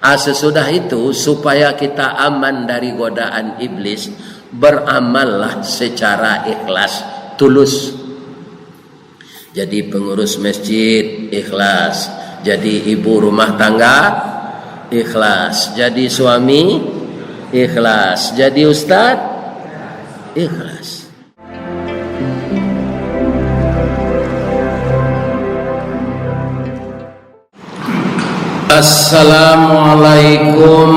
Sesudah itu supaya kita aman dari godaan iblis, beramallah secara ikhlas, tulus. Jadi pengurus masjid ikhlas, jadi ibu rumah tangga ikhlas, jadi suami ikhlas, jadi ustadz ikhlas. Assalamualaikum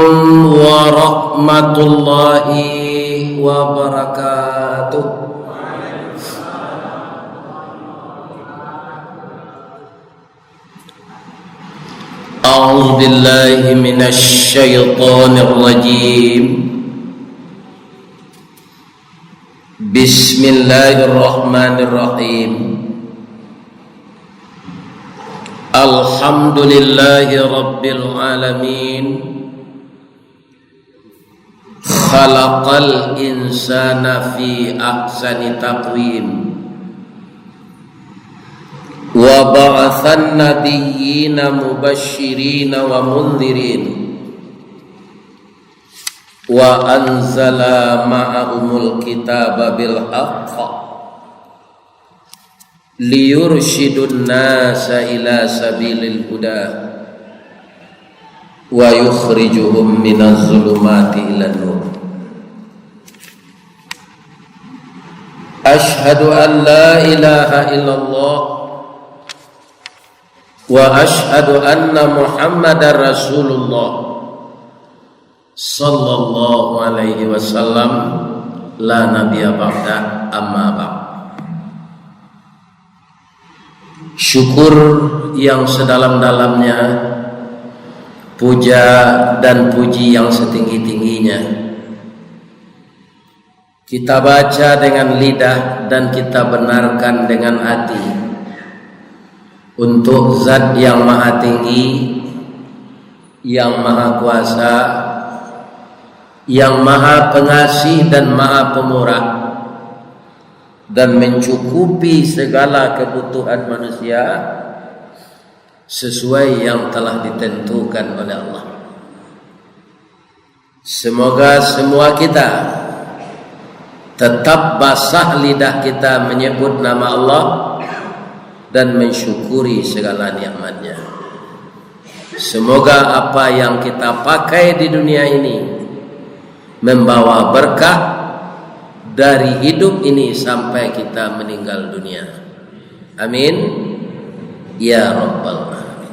warahmatullahi wabarakatuh. A'udzu billahi minasy syaithanir rajim. Bismillahirrahmanirrahim. Alhamdulillahi rabbil alamin. Khalaqal insana fi ahsani taqwim. Wa ba'atsan nabiyyina mubashshirina wa mundhirin. Wa anzala ma'ahumul kitaba bil haqq liyurshidun nasa ila sabilil huda wa yukhrijuhum minaz zulumati ilan nur. Ashhadu an la ilaha illallah wa ashhadu anna Muhammadar Rasulullah sallallahu alaihi wasallam, la nabiyya ba'da, amma ba'd. Syukur yang sedalam-dalamnya, puja dan puji yang setinggi-tingginya kita baca dengan lidah dan kita benarkan dengan hati untuk Zat yang maha tinggi, yang maha kuasa, yang maha pengasih dan maha pemurah, dan mencukupi segala kebutuhan manusia sesuai yang telah ditentukan oleh Allah. Semoga semua kita tetap basah lidah kita menyebut nama Allah dan mensyukuri segala nikmat-Nya. Semoga apa yang kita pakai di dunia ini membawa berkah dari hidup ini sampai kita meninggal dunia. Amin ya rabbal alamin.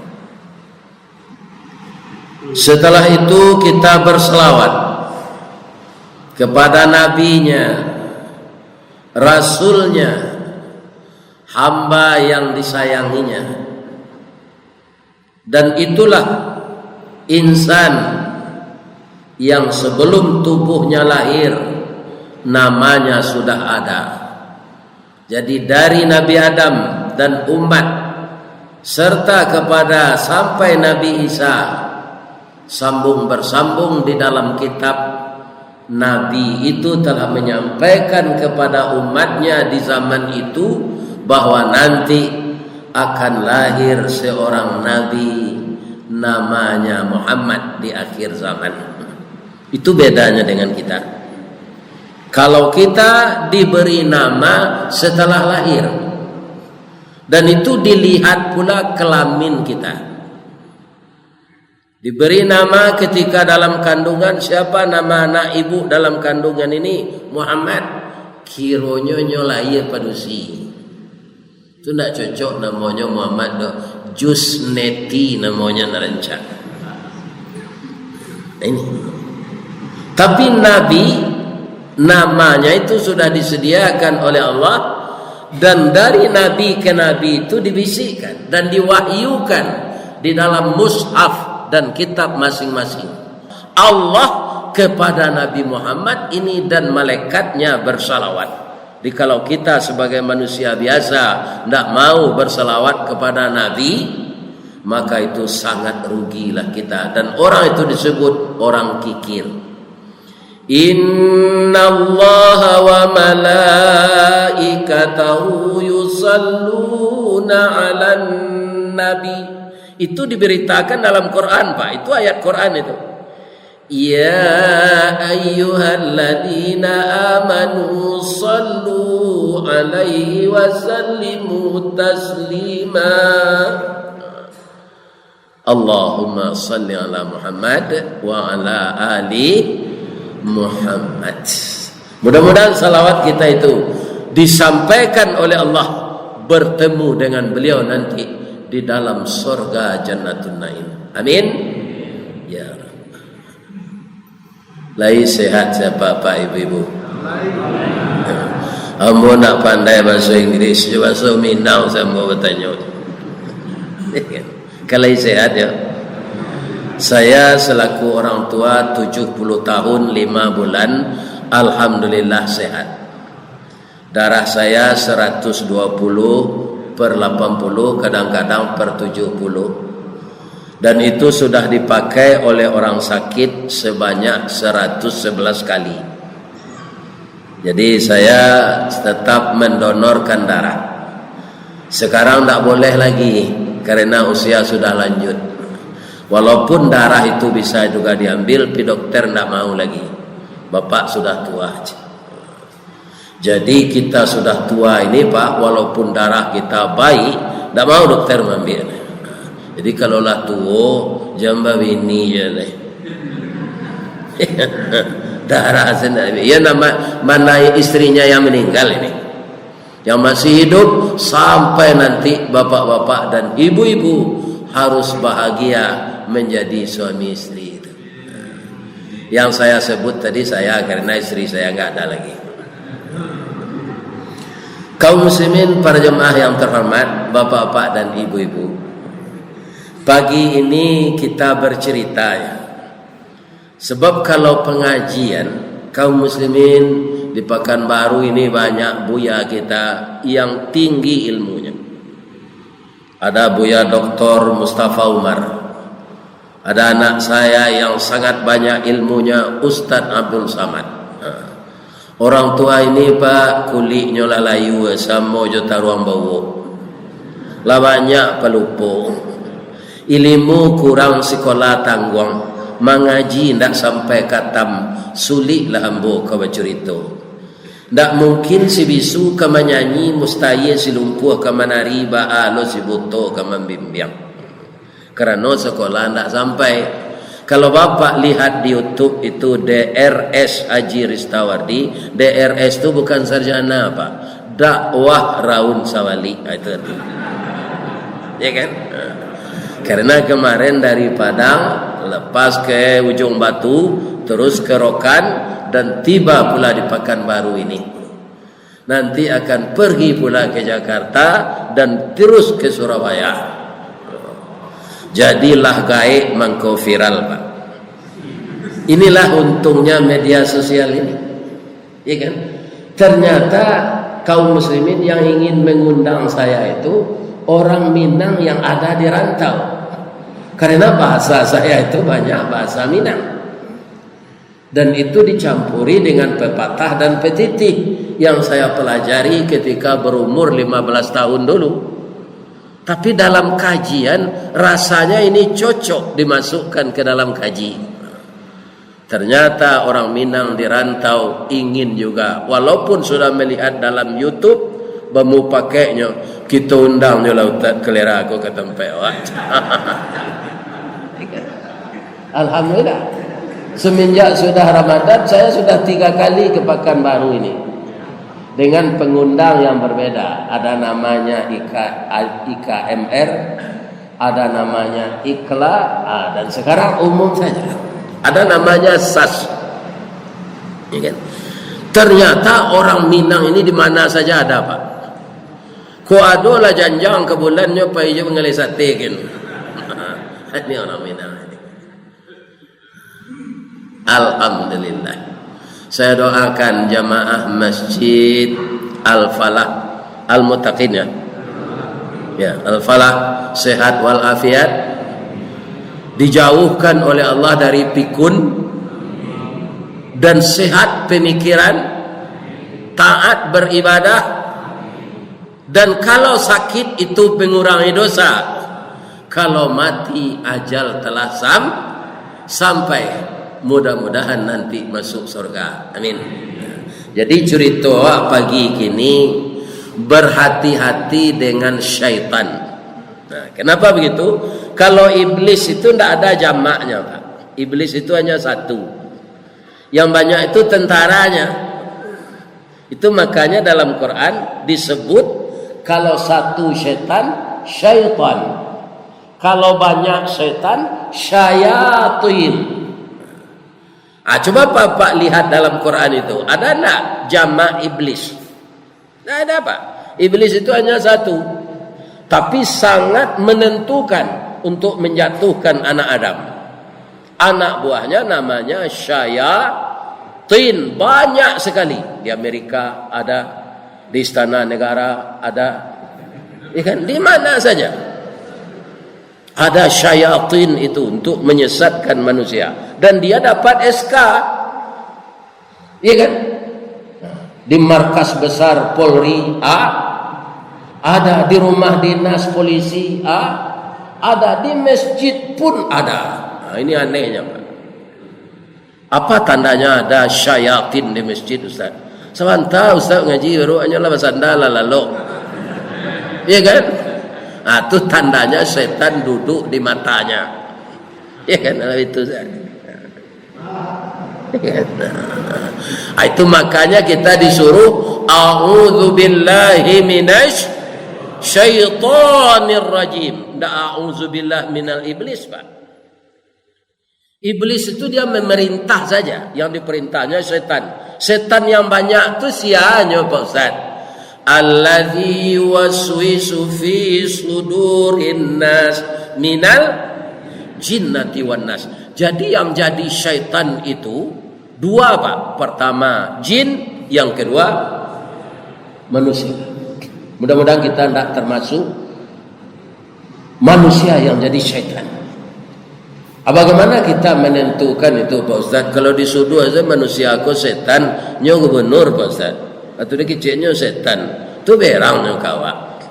Setelah itu kita berselawat kepada nabinya, rasulnya, hamba yang disayanginya. Dan itulah insan yang sebelum tubuhnya lahir namanya sudah ada. Jadi dari Nabi Adam dan umat serta kepada sampai Nabi Isa, sambung bersambung di dalam kitab, Nabi itu telah menyampaikan kepada umatnya di zaman itu bahwa nanti akan lahir seorang Nabi namanya Muhammad di akhir zaman. Itu bedanya dengan kita. Kalau kita diberi nama setelah lahir, dan itu dilihat pula kelamin kita. Diberi nama ketika dalam kandungan, siapa nama anak ibu dalam kandungan ini? Muhammad. Kironyo lahir padusi. Itu tidak cocok namanya Muhammad. Jusneti namanya narencak. Ini. Tapi Nabi namanya itu sudah disediakan oleh Allah, dan dari nabi ke nabi itu dibisikkan dan diwahyukan di dalam mushaf dan kitab masing-masing. Allah kepada Nabi Muhammad ini dan malaikatnya bersalawat. Jadi kalau kita sebagai manusia biasa tidak mau bersalawat kepada Nabi, maka itu sangat rugilah kita, dan orang itu disebut orang kikir. Inna Allaha wa malaikatahu yusalluna 'alan nabi Itu diberitakan dalam Quran, Pak. Itu ayat Quran itu. Ya ayyuhalladzina amanu sallu alaihi wa sallimu taslima. Allahumma salli ala Muhammad wa ala ali Muhammad. Mudah-mudahan salawat kita itu disampaikan oleh Allah, bertemu dengan beliau nanti di dalam surga Jannatun Naim. Amin. Ya Rabb. Lai sehat siapa Pak Ibu-ibu? Ambo nak pandai bahasa Inggris, bahasa Minang saya mau bertanya. Kalau sehat ya. Saya selaku orang tua 70 tahun 5 bulan, alhamdulillah sehat. Darah saya 120/80, kadang-kadang per 70. Dan itu sudah dipakai oleh orang sakit sebanyak 111 kali. Jadi saya tetap mendonorkan darah. Sekarang tidak boleh lagi karena usia sudah lanjut. Walaupun darah itu bisa juga diambil, tapi dokter tidak mau lagi. Bapak sudah tua. Jadi kita sudah tua ini Pak, walaupun darah kita baik, tidak mau dokter mengambil. Jadi kalau lah tua, jamba bini je lah. Darah sendiri. Ya mana istrinya yang meninggal ini. Yang masih hidup sampai nanti bapak-bapak dan ibu-ibu harus bahagia menjadi suami istri itu. Yang saya sebut tadi saya karena istri saya enggak ada lagi. Kaum muslimin, para jemaah yang terhormat, bapak-bapak dan ibu-ibu. Pagi ini kita bercerita ya. Sebab kalau pengajian kaum muslimin di Pekanbaru ini banyak buya kita yang tinggi ilmunya. Ada buya Dr. Mustafa Umar. Ada anak saya yang sangat banyak ilmunya, Ustadz Abdul Samad. Orang tua ini Pak kulitnya lalayu sama jota ruang bawa. Lah banyak pelupo. Ilmu kurang sekolah tangguang, mengaji ndak sampai katam, suliklah ambo ka bercerita. Ndak mungkin si bisu ka menyanyi, mustahil si lumpuh ka menari, baalo si buto ka membimbing. Karena sekolah ndak sampai. Kalau Bapak lihat di YouTube itu DRS Haji Ristawardi, DRS itu bukan sarjana Pak, dakwah Raun Sawali itu. Ya kan? Karena kemarin dari Padang lepas ke Ujung Batu, terus ke Rokan, dan tiba pula di Pekanbaru ini. Nanti akan pergi pula ke Jakarta dan terus ke Surabaya. Jadilah gaib mangko viral Pak. Inilah untungnya media sosial ini, ya kan? Ternyata kaum muslimin yang ingin mengundang saya itu orang Minang yang ada di rantau. Karena bahasa saya itu banyak bahasa Minang. Dan itu dicampuri dengan pepatah dan petitih yang saya pelajari ketika berumur 15 tahun dulu. Tapi dalam kajian rasanya ini cocok dimasukkan ke dalam kaji. Ternyata orang Minang di rantau ingin juga, walaupun sudah melihat dalam YouTube, bamu pakainya kita undang je lah Ustaz Kelera aku ke tempat. Alhamdulillah. Semenjak sudah Ramadan saya sudah 3 kali ke Pekanbaru ini dengan pengundang yang berbeda. Ada namanya IKMR, ada namanya Ikla, dan sekarang umum saja. Ada namanya SAS. Ya kan? Ternyata orang Minang ini di mana saja ada Pak. Ko ado lah janjang ke bulannya pai je mengalih sate kan. Ini orang Minang ini. Alhamdulillah. Saya doakan jamaah Masjid Al-Falah Al-Muttaqin ya. Ya, Al-Falah sehat wal afiat, dijauhkan oleh Allah dari pikun, dan sehat pemikiran, taat beribadah, dan kalau sakit itu mengurangi dosa. kalau mati ajal telah sampai, mudah-mudahan nanti masuk surga. Amin. Jadi cerita pagi kini, berhati-hati dengan syaitan. Nah, kenapa begitu? Kalau iblis itu tidak ada jamaknya, Pak. Iblis itu hanya satu. Yang banyak itu tentaranya. Itu makanya dalam Quran disebut kalau satu syaitan, syaitan. Kalau banyak syaitan, syayatin. Coba Bapak lihat dalam Quran itu, ada enggak jamak iblis? Tidak ada, Pak. Iblis itu hanya satu. Tapi sangat menentukan untuk menjatuhkan anak Adam. Anak buahnya namanya syayatin. Banyak sekali. Di Amerika ada, di Istana Negara ada. Ya kan? Di mana saja ada syayatin itu untuk menyesatkan manusia. Dan dia dapat SK. Iya kan? Di markas besar Polri ada, di rumah dinas polisi ada, di masjid pun ada. Nah, ini anehnya, Pak. Apa tandanya ada syayatin di masjid, Ustaz? Sebentar Ustaz ngaji baru hanyalah basandala lalu. Iya kan? Nah, itu tandanya setan duduk di matanya. Ya kan, itu Ustaz. Nah, itu makanya kita disuruh a'udzubillahi minasy syaitonir rajim. Tidak a'udzubillah minal iblis, Pak. Iblis itu dia memerintah saja. Yang diperintahnya setan. Setan yang banyak itu sianya, Pak Ustaz. Alladzi waswisu fi sudurin nas minal jinnati wan nas. Jadi yang jadi syaitan itu dua, Pak. Pertama jin, yang kedua manusia. Mudah-mudahan kita tidak termasuk manusia yang jadi syaitan. Bagaimana kita menentukan itu, Pak Ustaz? Kalau disuduh aja manusia aku setan, nyo gubernur, Pak Ustaz. Atau dia kecilnya setan, itu berangnya kawan.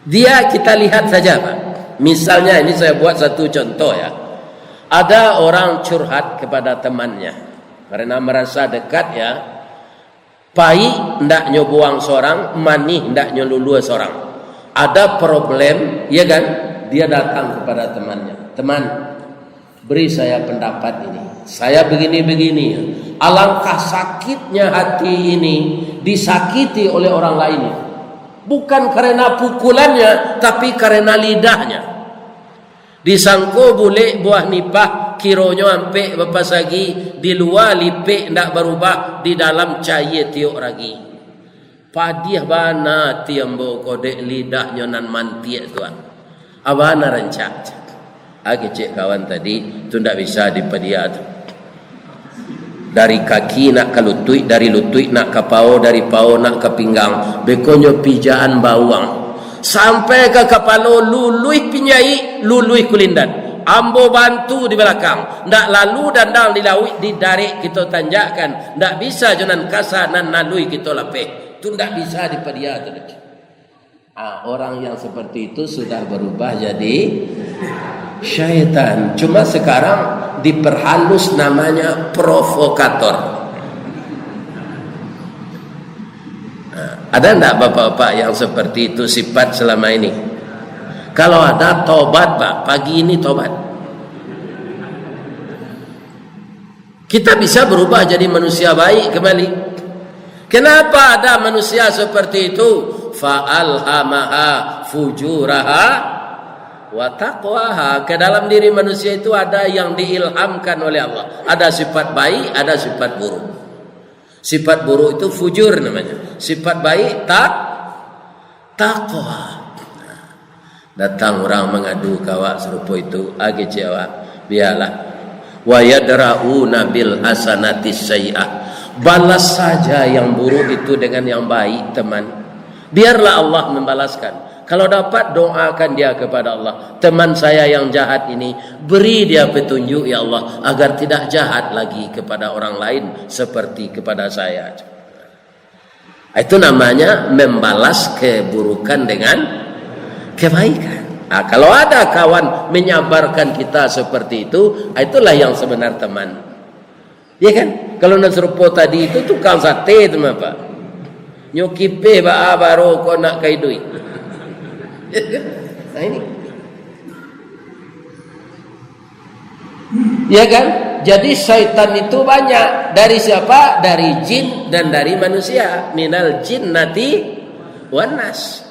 Dia kita lihat saja, Pak. Misalnya ini saya buat satu contoh ya. Ada orang curhat kepada temannya karena merasa dekat ya. Pai ndak nyobuang seorang, mani ndak nyolulu seorang. Ada problem, ya kan? Dia datang kepada temannya. Teman, beri saya pendapat ini. Saya begini-begini. Alangkah sakitnya hati ini disakiti oleh orang lain. Bukan karena pukulannya, tapi karena lidahnya. Disangko boleh buah nipah, kironyo ampe bapas lagi, di luar lipik ndak berubah, di dalam cair tiuk lagi. Padiah bana tiambo kodek lidahnya nan mantiak tuan. Abana rencak. Cek kawan tadi, itu ndak bisa dipediat. Dari kaki nak ke lutut, dari lutut nak ke pau, dari pau nak ke pinggang. Bekonyo pijaan bawang. Sampai ke kepala lului pinyai, lului kulindan. Ambo bantu di belakang. Ndak lalu dan dang dilawi didarik kita tanjakan. Ndak bisa jonan kasar nan nalui kita lapeh. Itu ndak bisa dipediat. Orang yang seperti itu sudah berubah jadi syaitan. Cuma sekarang diperhalus namanya provokator. Ada enggak bapak-bapak yang seperti itu sifat selama ini? Kalau ada, tobat, Pak. Pagi ini tobat. Kita bisa berubah jadi manusia baik kembali. Kenapa ada manusia seperti itu? Fa'alhamaha fujuraha wa taqwaha. Ke dalam diri manusia itu ada yang diilhamkan oleh Allah. Ada sifat baik, ada sifat buruk. Sifat buruk itu fujur namanya. Sifat baik taqwa. Datang orang mengadu kawak serupa itu, age jawab, biarlah. Wa yadra'una bil hasanati sayyi'ah. Balas saja yang buruk itu dengan yang baik, teman. Biarlah Allah membalaskan. Kalau dapat, doakan dia kepada Allah. Teman saya yang jahat ini, beri dia petunjuk ya Allah, agar tidak jahat lagi kepada orang lain seperti kepada saya. Itu namanya membalas keburukan dengan kebaikan. Nah, kalau ada kawan menyabarkan kita seperti itu, itulah yang sebenar teman. Ya kan? Kalau nasrupo tadi itu tukang sate itu apa? Nyokipe baru kau nak kaidui. Nah ini. Ya kan? Jadi syaitan itu banyak. Dari siapa? Dari jin dan dari manusia. Minal jinnati wan nas.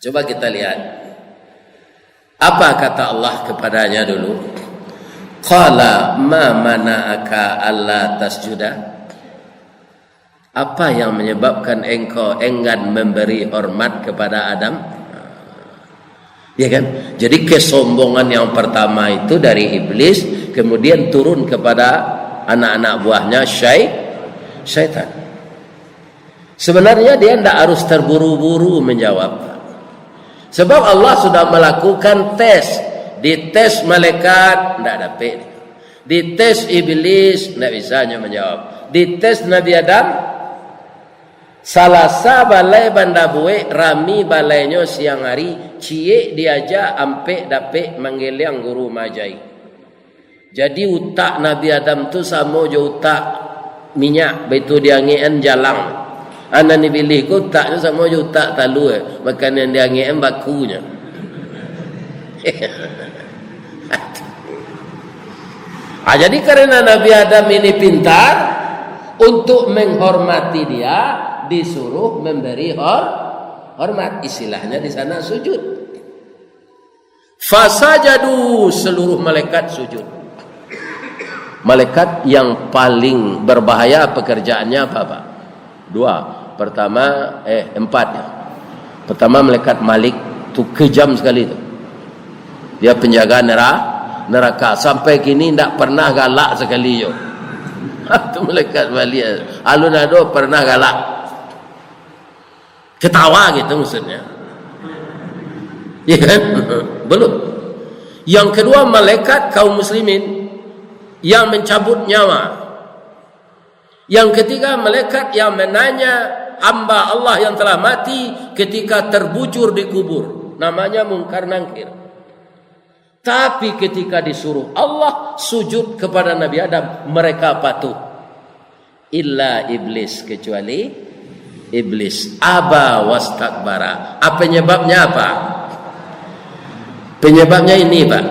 Coba kita lihat. Apa kata Allah kepadanya dulu? Qala ma mana'aka alla tasjuda? Apa yang menyebabkan engkau enggan memberi hormat kepada Adam? Ya kan? Jadi kesombongan yang pertama itu dari iblis, kemudian turun kepada anak-anak buahnya syaitan. Sebenarnya dia tidak harus terburu-buru menjawab. Sebab Allah sudah melakukan tes. Dites malaikat, tidak dapat. Dites iblis, tidak bisanya menjawab. Dites Nabi Adam, salasa balai banda buwe, rami balainya siang hari, cie diaja ampe dapat manggil yang guru majai. Jadi utak Nabi Adam tu sama je utak minyak, begitu dia ngean jalang. Anak ni pilih ko taknya sama je utak talu makanan dia ngean bakunya. Jadi karena Nabi Adam ini pintar, untuk menghormati dia disuruh memberi hormat. Istilahnya di sana sujud. Fasajadu, seluruh malaikat sujud. Malaikat yang paling berbahaya pekerjaannya apa Pak? Dua. Pertama, empat ya. Pertama malaikat Malik tu kejam sekali tu. Dia penjaga neraka. Sampai kini tidak pernah galak sekali yo. Tu malaikat Malik. Alun-ado pernah galak. Ketawa gitu maksudnya. Ya kan? Belum. Yang kedua malaikat kaum muslimin yang mencabut nyawa. Yang ketiga malaikat yang menanya hamba Allah yang telah mati ketika terbujur di kubur. Namanya Munkar Nangkir. Tapi ketika disuruh Allah sujud kepada Nabi Adam, mereka patuh. Illa iblis, kecuali iblis. Aba wastakbara. Apa penyebabnya apa? Penyebabnya ini Pak.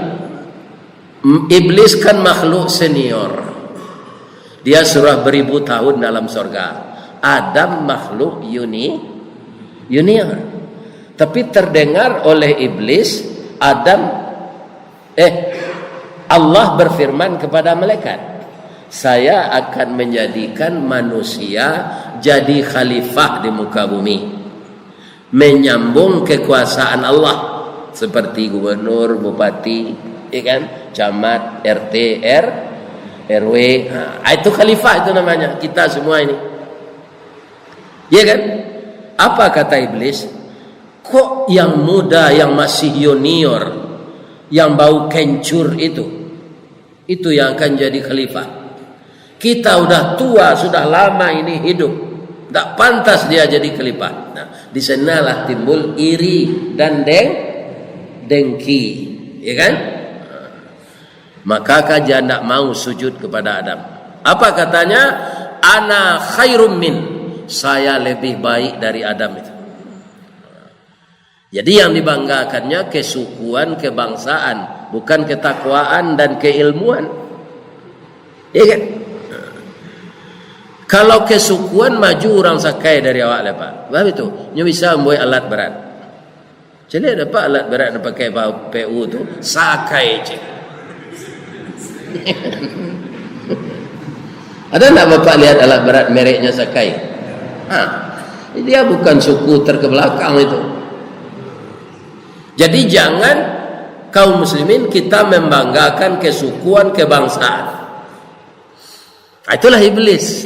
Iblis kan makhluk senior. Dia sudah beribu tahun dalam surga. Adam makhluk junior. Tapi terdengar oleh iblis, Allah berfirman kepada malaikat, saya akan menjadikan manusia jadi khalifah di muka bumi, menyambung kekuasaan Allah seperti gubernur, bupati, ya kan, camat, RT, RW. Nah, itu khalifah itu namanya kita semua ini. Ya kan? Apa kata iblis? Kok yang muda, yang masih junior, yang bau kencur itu yang akan jadi khalifah. Kita udah tua, sudah lama ini hidup, tak pantas dia jadi khalifah. Nah, di sanalah timbul iri dan dengki, ya kan? Maka dia tidak mau sujud kepada Adam. Apa katanya? Ana khairum min, saya lebih baik dari Adam itu. Jadi yang dibanggakannya kesukuan, kebangsaan, bukan ketakwaan dan keilmuan. Ya kan? Kalau kesukuan maju orang sakai dari awak lepas. Bapak itu, nyo bisa membuat alat berat. Jadi ada pak alat berat yang pakai PU tu sakai je. Ada tak bapak lihat alat berat mereknya sakai? Dia bukan suku terkebelakang itu. Jadi jangan kaum muslimin kita membanggakan kesukuan, kebangsaan. Itulah iblis.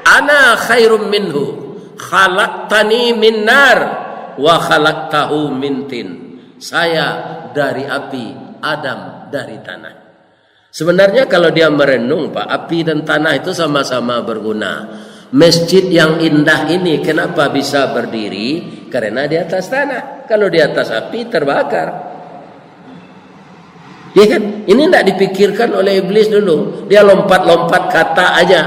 Ana khairum minhu, khalaqtani min nar wa khalaqtahu min tin. Saya dari api, Adam dari tanah. Sebenarnya kalau dia merenung Pak, api dan tanah itu sama-sama berguna. Masjid yang indah ini kenapa bisa berdiri? Karena di atas tanah. Kalau di atas api terbakar. Ya kan? Ini tidak dipikirkan oleh iblis dulu. Dia lompat-lompat kata aja.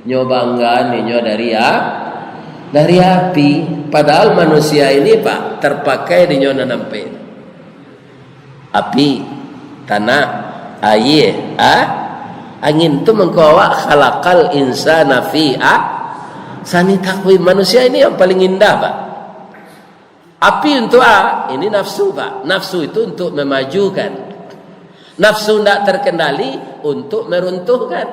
Nyo bangga nih nyo dari api. Padahal manusia ini Pak terpakai di nyo nanampe. Api, tanah, air, angin itu mengkawa khalaqal insana fi sani takwim. Manusia ini yang paling indah Pak. Api untuk ini nafsu Pak. Nafsu itu untuk memajukan. Nafsu tidak terkendali untuk meruntuhkan.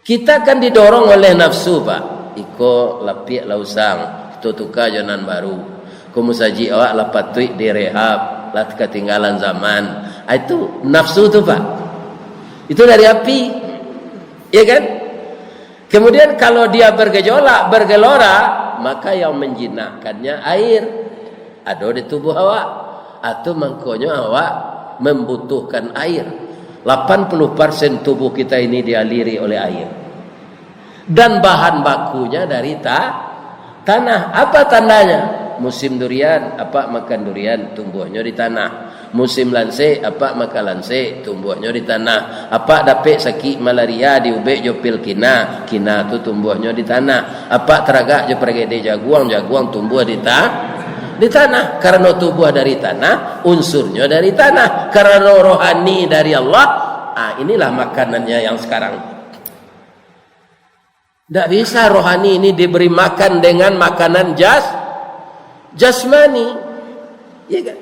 Kita kan didorong oleh nafsu Pak. Iko lapiak lausang, itu tuka jalan baru. Kamu saji awak lapatui direhab, lah ketinggalan zaman. Itu nafsu tu Pak. Itu dari api. Ya kan? Kemudian kalau dia bergejolak, bergelora, maka yang menjinakkannya air. Ada di tubuh awak. Atau mangkonya awak membutuhkan air. 80% tubuh kita ini dialiri oleh air. Dan bahan bakunya dari tanah. Apa tandanya? Musim durian, apa makan durian, tumbuhnya di tanah. Musim lanse, apa makan lanse, tumbuhnya di tanah. Apa dapet sakit malaria diubek jo pil kina tu tumbuhnya di tanah. Apa teragak jo pergede jaguang tumbuh di tanah. Karena tubuh dari tanah, unsurnya dari tanah. Karena rohani dari Allah. Inilah makanannya yang sekarang. Tidak bisa rohani ini diberi makan dengan makanan jasmani. Ya kan?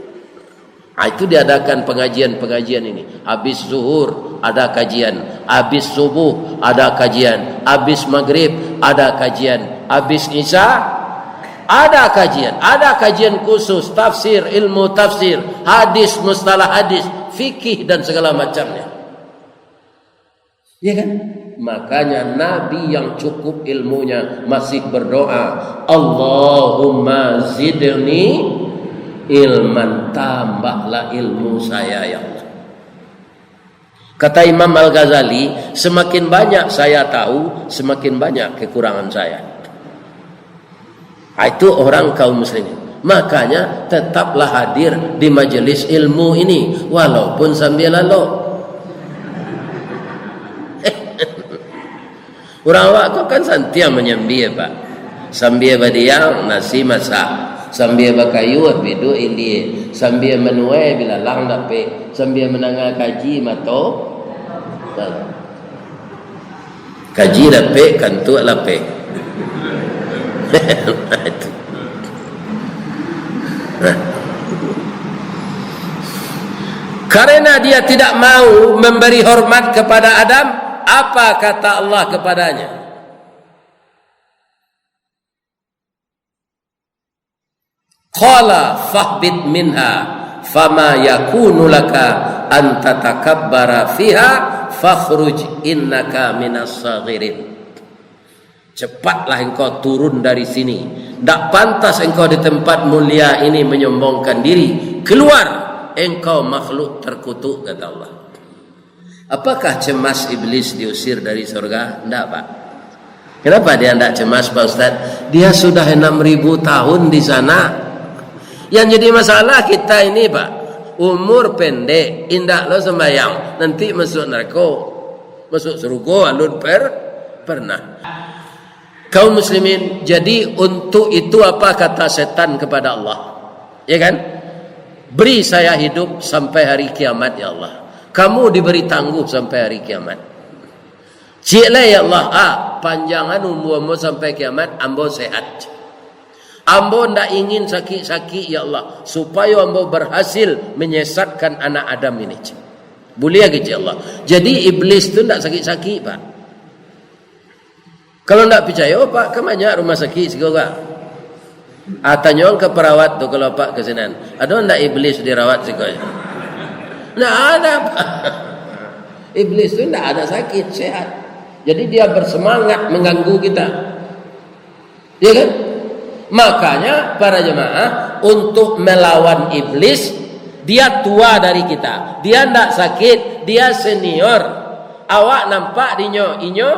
Itu diadakan pengajian ini. Habis zuhur ada kajian, habis subuh ada kajian, habis maghrib ada kajian, habis isya ada kajian. Ada kajian khusus tafsir, ilmu tafsir, hadis, mustalah hadis, fikih dan segala macamnya. Ya kan? Makanya Nabi yang cukup ilmunya masih berdoa, Allahumma zidni ilman, tambahlah ilmu saya ya Allah. Kata Imam Al-Ghazali, semakin banyak saya tahu, semakin banyak kekurangan saya. Itu orang kaum muslimin. Makanya tetaplah hadir di majelis ilmu ini walaupun sambil lalu. Orang awak kau kan santiang menyambil Pak. Sambil badiang nasi masak, sambil bakayu bidu ini, sambil menuai bila lang dape, sambil menangah kaji mato. Kaji dape kantu lape. Karena dia tidak mau memberi hormat kepada Adam, apa kata Allah kepadanya? Qala fahbit minha fama yakunu laka an tatakabbara fiha fakhruj innaka minas saghirin. Cepatlah engkau turun dari sini. Tak pantas engkau di tempat mulia ini menyombongkan diri. Keluar, engkau makhluk terkutuk, kata Allah. Apakah cemas iblis diusir dari surga? Tidak Pak. Kenapa dia tidak cemas Pak Ustaz? Dia sudah 6.000 tahun di sana. Yang jadi masalah kita ini Pak, umur pendek, indah lo sembahyang, nanti masuk neraka, masuk surga alun pernah. Kaum muslimin, jadi untuk itu apa kata setan kepada Allah? Ya kan? Beri saya hidup sampai hari kiamat ya Allah. Kamu diberi tangguh sampai hari kiamat. Ciklah ya Allah, panjangan umurmu sampai kiamat, ambo sehat. Ambo ndak ingin sakit-sakit ya Allah, supaya ambo berhasil menyesatkan anak Adam ini. Boleh lagi ya Allah. Jadi iblis tu ndak sakit-sakit Pak. Kalau ndak percaya Pak, kemana rumah sakit segala. Tanya ke perawat tu kalau Pak kesenan. Ada ndak iblis dirawat segala? Tidak ada Pak. Iblis itu tidak ada sakit, sehat. Jadi dia bersemangat mengganggu kita. Ya kan? Makanya para jemaah untuk melawan iblis, dia tua dari kita. Dia tidak sakit, dia senior. Awak nampak dinyo, inyo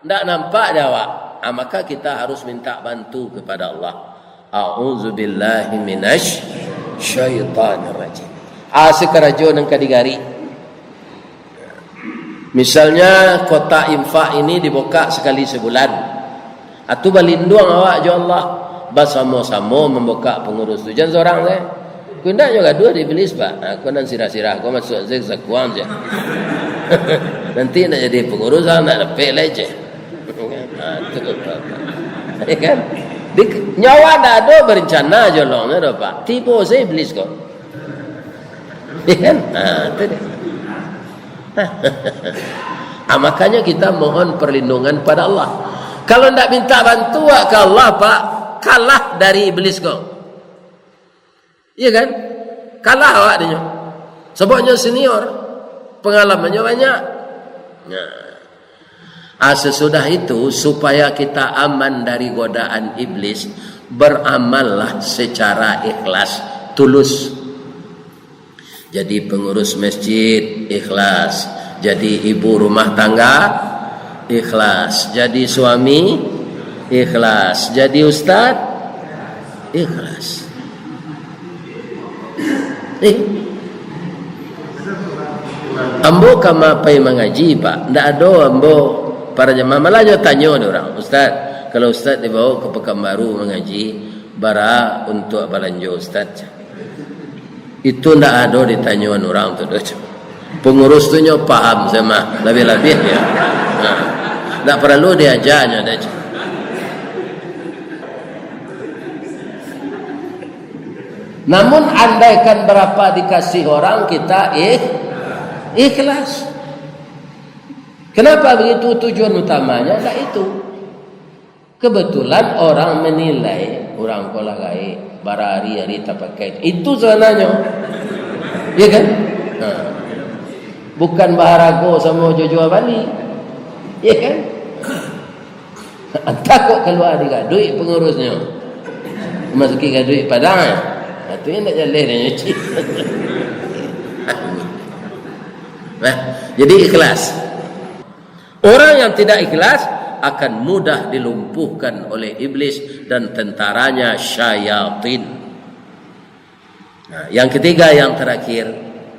ndak nampak dia awak. Maka kita harus minta bantu kepada Allah. A'udzubillahi minasy syaitanir rajim. Sekerajo nang kadigari. Misalnya kotak infak ini dibuka sekali sebulan. Atu balinduang awak jo Allah. Bersama-sama membuka pengurus tu. Jangan seorang saya. Kau nak juga dua dibeli sebab. Kau nak sirah-sirah. Kau masuk sekuang je. Nanti nak jadi pengurus nak lepek lagi. Itu apa-apa. Ya kan? Nyawa dah ada berencana jolongnya dah pak. Tipu saya iblis kau. Ya kan? Itu dia. Makanya kita mohon perlindungan pada Allah. Kalau nak minta bantuan ke Allah pak, kalah dari iblis kau. Iya kan? Kalah awak dia. Sebabnya senior, pengalamannya banyak. Sesudah itu supaya kita aman dari godaan iblis, beramallah secara ikhlas, tulus. Jadi pengurus masjid ikhlas, jadi ibu rumah tangga ikhlas, jadi suami ikhlas, jadi ustaz ikhlas. Ambo kama pai mengaji pak, ndak ada ambo para jemaah malahnya tanya orang, ustaz, kalau ustaz dibawa ke Pekanbaru mengaji, bara untuk belanja ustaz. Itu ndak ada ditanya orang tu dah. Pengurus tu nya paham sama lebih-lebih ya. Ndak perlu diajarnya dah. Namun andaikan berapa dikasih orang kita ikhlas. Kenapa begitu? Tujuan utamanya adalah itu. Kebetulan orang menilai orang kolah gaib bara hari-hari tak pakai. Itu sebenarnya. Ya kan? Bukan baharago sama Jojo Bali. Ya kan? Takut keluar dia duit pengurusnya. Masuki ke duit padang. Itu yang nak jalan dia nyuci. Jadi ikhlas. Orang yang tidak ikhlas akan mudah dilumpuhkan oleh iblis dan tentaranya syaitan. Yang ketiga, yang terakhir,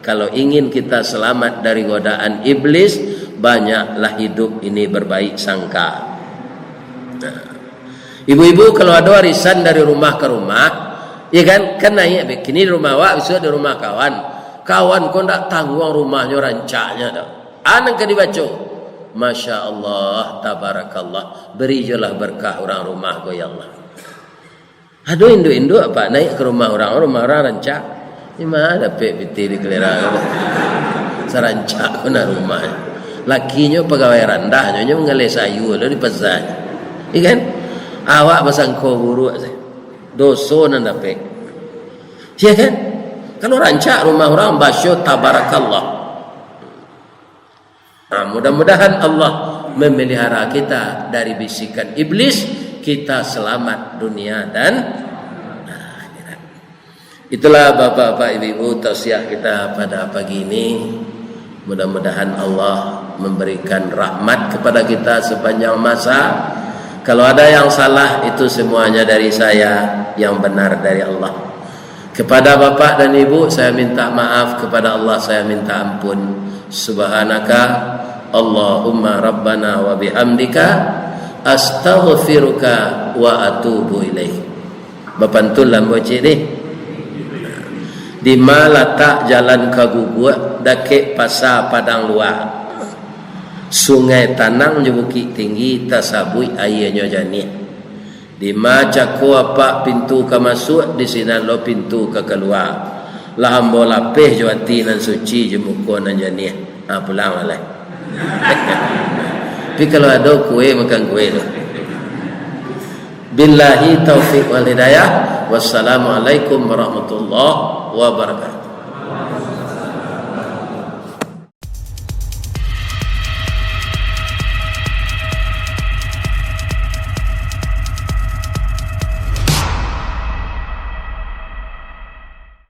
kalau ingin kita selamat dari godaan iblis, banyaklah hidup ini berbaik sangka. Ibu-ibu kalau ada warisan dari rumah ke rumah, ya kan naik begini di rumah awak, besok di rumah kawan kau tak tanggung rumahnya rancaknya dah. Anang ke dibaca, Masya Allah, tabarakallah, berilah berkah orang rumah kau ya Allah. Aduh induk apa naik ke rumah orang rancak, ini mana dapat piti di kelera, serancak kena rumah. Lakinya pegawai randahnya mengalih sayu lalu di pasar, ikan awak pasang kau buruk saya, dosa nan dapat, ya kan? Kalau rancak rumah orang basyo tabarakallah. Mudah-mudahan Allah memelihara kita dari bisikan iblis, kita selamat dunia dan akhirat. Itulah bapak-bapak ibu-ibu tausiah kita pada pagi ini. Mudah-mudahan Allah memberikan rahmat kepada kita sepanjang masa. Kalau ada yang salah, itu semuanya dari saya, yang benar dari Allah. Kepada bapak dan ibu saya minta maaf, kepada Allah saya minta ampun. Subhanaka Allahumma rabbana wa bihamdika astaghfiruka wa atubu ilaih. Bapantul lambo cik deh. Di malata jalan kagugua dake pasar padang luar. Sungai tanang je bukit tinggi tasabui airnya jernih. Di macako apa pintu ke masuk, di sini lo pintu ke keluar. Lah ambo lapeh jo hati nan suci je muka nan jernih. Pulang malai. Tapi kalau ada kue makan kue tu. Billahi taufiq wal hidayah. Wassalamualaikum warahmatullahi wabarakatuh.